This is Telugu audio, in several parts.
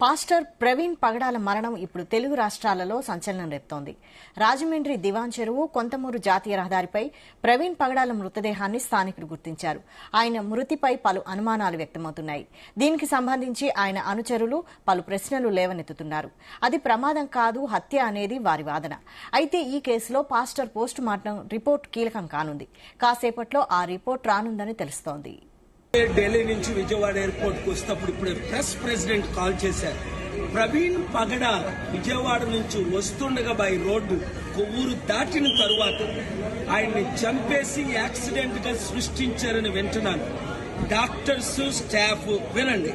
పాస్టర్ ప్రవీణ్ పగడాల మరణం ఇప్పుడు తెలుగు రాష్ట్రాలలో సంచలనం రేపుతోంది. రాజమండ్రి దివాన్ చెరువు కొంతమూరు జాతీయ రహదారిపై ప్రవీణ్ పగడాల మృతదేహాన్ని స్థానికులు గుర్తించారు. ఆయన మృతిపై పలు అనుమానాలు వ్యక్తమవుతున్నాయి. దీనికి సంబంధించి ఆయన అనుచరులు పలు ప్రశ్నలు లేవనెత్తుతున్నారు. అది ప్రమాదం కాదు, హత్య అనేది వారి వాదన. అయితే ఈ కేసులో పాస్టర్ పోస్ట్ మార్టం రిపోర్ట్ కీలకం కానుంది. కాసేపట్లో ఆ రిపోర్ట్ రానుందని తెలుస్తోంది. ఢిల్లీ నుంచి విజయవాడ ఎయిర్పోర్ట్ కు వస్తున్నప్పుడు ఇప్పుడు ప్రెసిడెంట్ కాల్ చేశారు. ప్రవీణ్ పగడాల విజయవాడ నుంచి వస్తుండగా బై రోడ్డు కొవ్వూరు దాటిన తరువాత ఆయన్ని చంపేసి యాక్సిడెంట్ గా సృష్టించారని వింటున్నాను. డాక్టర్స్, స్టాఫ్ వినండి,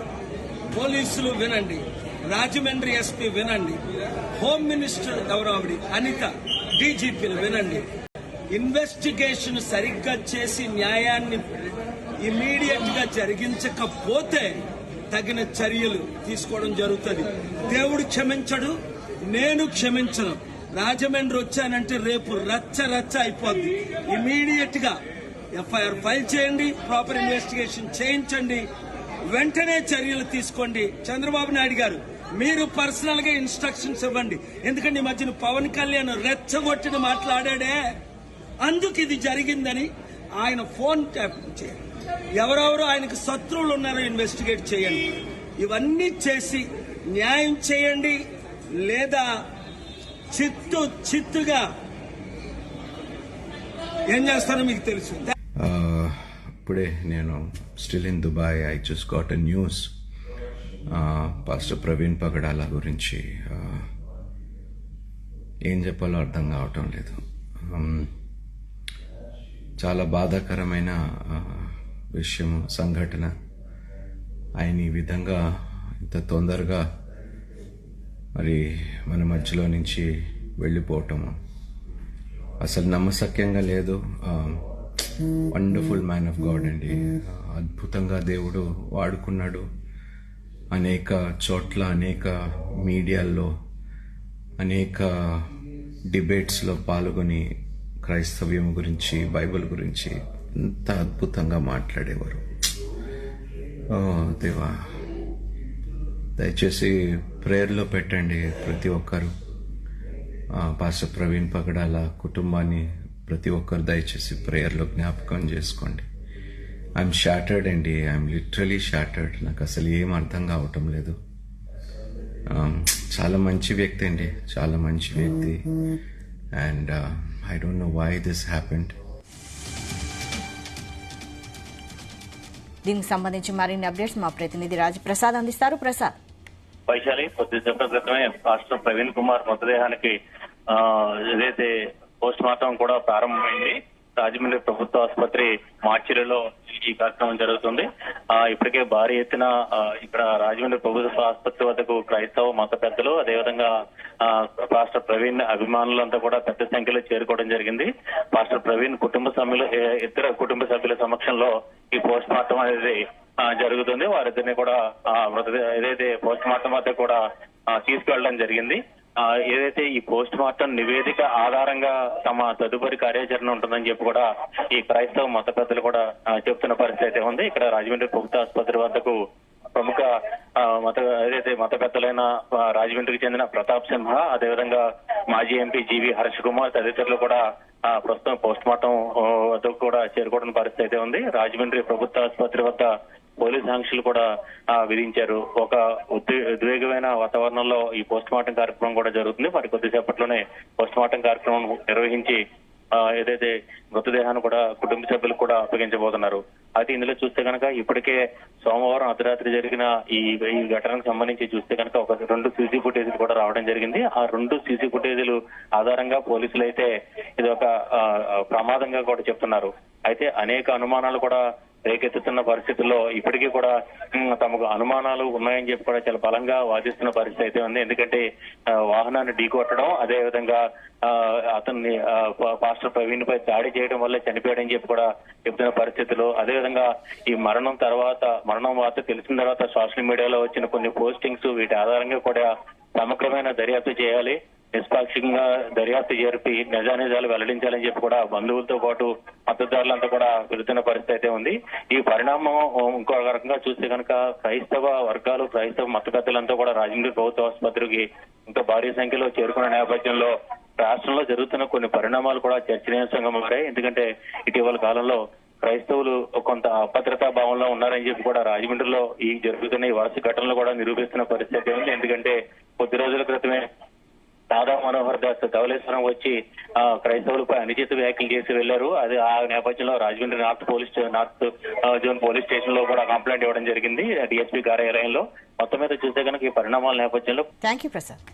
పోలీసులు వినండి, రాజమండ్రి ఎస్పీ వినండి, హోమ్ మినిస్టర్ ఎవరావిడి అనిత, డీజీపీలు వినండి. ఇన్వెస్టిగేషన్ సరిగ్గా చేసి న్యాయాన్ని ఇమీడియట్ గా జరిగించకపోతే తగిన చర్యలు తీసుకోవడం జరుగుతుంది. దేవుడు క్షమించడు, నేను క్షమించను. రాజమండ్రి వచ్చానంటే రేపు రచ్చ రచ్చ అయిపోద్ది. ఇమీడియట్ గా ఎఫ్ఐఆర్ ఫైల్ చేయండి, ప్రాపర్ ఇన్వెస్టిగేషన్ చేయించండి, వెంటనే చర్యలు తీసుకోండి. చంద్రబాబు నాయుడు గారు, మీరు పర్సనల్ గా ఇన్స్ట్రక్షన్స్ ఇవ్వండి. ఎందుకంటే ఈ మధ్యన పవన్ కళ్యాణ్ రెచ్చగొట్టిన మాట్లాడాడే, అందుకు ఇది జరిగిందని ఆయన ఫోన్ ట్యాపింగ్ చేయండి. ఎవరెవరు ఆయనకు శత్రువులు ఉన్నారో ఇన్వెస్టిగేట్ చేయండి. ఇవన్నీ చేసి న్యాయం చేయండి, లేదా చిత్తుగా ఏం చేస్తారో మీకు తెలుసు. ఇప్పుడే నేను still in Dubai. I just got a news pastor Praveen Pagadala గురించి. ఏం చెప్పాలో అర్థం కావటం లేదు. చాలా బాధాకరమైన విషయం, సంఘటన. ఆయన ఈ విధంగా ఇంత తొందరగా మరి మన మధ్యలో నుంచి వెళ్ళిపోవటము అసలు నమ్మశక్యంగా లేదు. వండర్ఫుల్ మ్యాన్ ఆఫ్ గాడ్ అండి. అద్భుతంగా దేవుడు వాడుకున్నాడు. అనేక చోట్ల, అనేక మీడియాల్లో, అనేక డిబేట్స్లో పాల్గొని క్రైస్తవ్యం గురించి, బైబిల్ గురించి ఎంత అద్భుతంగా మాట్లాడేవారు. దేవా, దయచేసి ప్రేయర్లో పెట్టండి ప్రతి ఒక్కరు. పాస్టర్ ప్రవీణ్ పగడాల కుటుంబాన్ని ప్రతి ఒక్కరు దయచేసి ప్రేయర్లో జ్ఞాపకం చేసుకోండి. ఐఎమ్ షాటర్డ్ అండి, ఐఎమ్ లిటరలీ షాటర్డ్. నాకు అసలు ఏం అర్థం కావటం లేదు. చాలా మంచి వ్యక్తి అండి, చాలా మంచి వ్యక్తి. And I don't know why this happened. దీనికి సంబంధించి మరిన్ని అప్డేట్స్ మా ప్రతినిధి రాజప్రసాద్ అందిస్తారు. ప్రసాద్. వైశాలి, కొద్దిసేపటి క్రితమే పాస్టర్ ప్రవీణ్ కుమార్ మృతదేహానికి ఏదైతే పోస్ట్ మార్టం కూడా ప్రారంభమైంది. రాజమండ్రి ప్రభుత్వ ఆసుపత్రి మార్చిలో ఈ కార్యక్రమం జరుగుతుంది. ఇప్పటికే భారీ ఎత్తున ఇక్కడ రాజమండ్రి ప్రభుత్వ ఆసుపత్రి వద్దకు క్రైస్తవ మత పెద్దలు, అదేవిధంగా పాస్టర్ ప్రవీణ్ అభిమానులంతా కూడా పెద్ద సంఖ్యలో చేరుకోవడం జరిగింది. పాస్టర్ ప్రవీణ్ ఇద్దరు కుటుంబ సభ్యుల సమక్షంలో ఈ పోస్ట్ మార్టం అనేది జరుగుతుంది. వారిద్దరిని కూడా ఏదైతే పోస్ట్ మార్టం వద్ద కూడా తీసుకువెళ్ళడం జరిగింది. ఏదైతే ఈ పోస్ట్ మార్టం నివేదిక ఆధారంగా తమ తదుపరి కార్యాచరణ ఉంటుందని చెప్పి కూడా ఈ క్రైస్తవ మత పెద్దలు కూడా చెప్తున్న పరిస్థితి అయితే ఉంది. ఇక్కడ రాజమండ్రి ప్రభుత్వ ఆసుపత్రి వద్దకు ప్రముఖ ఏదైతే మత పెద్దలైన రాజమండ్రికి చెందిన ప్రతాప్ సింహ, అదేవిధంగా మాజీ ఎంపీ జీవి హర్ష్ కుమార్ తదితరులు కూడా ప్రస్తుతం పోస్ట్ మార్టం వద్దకు కూడా చేరుకోవడం పరిస్థితి అయితే ఉంది. రాజమండ్రి ప్రభుత్వ ఆసుపత్రి వద్ద పోలీసు ఆంక్షలు కూడా విధించారు. ఒక ఉద్వేగమైన వాతావరణంలో ఈ పోస్ట్ మార్టం కార్యక్రమం కూడా జరుగుతుంది. మరి కొద్దిసేపట్లోనే పోస్ట్ మార్టం కార్యక్రమం నిర్వహించి ఏదైతే మృతదేహాన్ని కూడా కుటుంబ సభ్యులు కూడా అప్పగించబోతున్నారు. అయితే ఇందులో చూస్తే కనుక ఇప్పటికే సోమవారం అర్ధరాత్రి జరిగిన ఈ ఘటనకు సంబంధించి చూస్తే కనుక ఒక 2 సీసీ ఫుటేజీలు కూడా రావడం జరిగింది. ఆ 2 సీసీ ఫుటేజీలు ఆధారంగా పోలీసులు అయితే ఇది ఒక ప్రమాదంగా కూడా చెప్తున్నారు. అయితే అనేక అనుమానాలు కూడా రేకెత్తుతున్న పరిస్థితుల్లో ఇప్పటికీ కూడా తమకు అనుమానాలు ఉన్నాయని చెప్పి కూడా చాలా బలంగా వాదిస్తున్న పరిస్థితి అయితే ఉంది. ఎందుకంటే వాహనాన్ని ఢీకొట్టడం, అదేవిధంగా అతన్ని పాస్టర్ ప్రవీణ్ పై దాడి చేయడం వల్ల చనిపోయాడని చెప్పి కూడా చెప్తున్న పరిస్థితులు, అదేవిధంగా ఈ మరణం వార్త తెలిసిన తర్వాత సోషల్ మీడియాలో వచ్చిన కొన్ని పోస్టింగ్స్, వీటి ఆధారంగా కూడా సమగ్రమైన దర్యాప్తు చేయాలి. నిష్పాక్షికంగా దర్యాప్తు జరిపి నిజానిజాలు వెల్లడించాలని చెప్పి కూడా బంధువులతో పాటు మద్దతుదారులంతా కూడా వెళుతున్న పరిస్థితి అయితే ఉంది. ఈ పరిణామం ఇంకో రకంగా చూస్తే కనుక క్రైస్తవ వర్గాలు, క్రైస్తవ మత పెద్దలంతా కూడా రాజమండ్రి ప్రభుత్వ ఆసుపత్రికి ఇంకా భారీ సంఖ్యలో చేరుకున్న నేపథ్యంలో రాష్ట్రంలో జరుగుతున్న కొన్ని పరిణామాలు కూడా చర్చనీయాంశంగా మారాయి. ఎందుకంటే ఇటీవల కాలంలో క్రైస్తవులు కొంత అభద్రతా భావంలో ఉన్నారని చెప్పి కూడా రాజమండ్రిలో ఈ జరుగుతున్న ఈ వరుస ఘటనలు కూడా నిరూపిస్తున్న పరిస్థితి ఉంది. ఎందుకంటే కొద్ది రోజుల క్రితమే రాధా మనోహర్ దాస్ ధవళేశ్వరం వచ్చి క్రైస్తవులపై అనుచిత వ్యాఖ్యలు చేసి వెళ్లారు. అది ఆ నేపథ్యంలో Rajahmundry north zone police station లో కూడా కంప్లైంట్ ఇవ్వడం జరిగింది డిఎస్పీ కార్యాలయంలో. మొత్తం మీద చూస్తే కనుక ఈ పరిణామాల నేపథ్యంలో థ్యాంక్ యూ ప్రసాద్.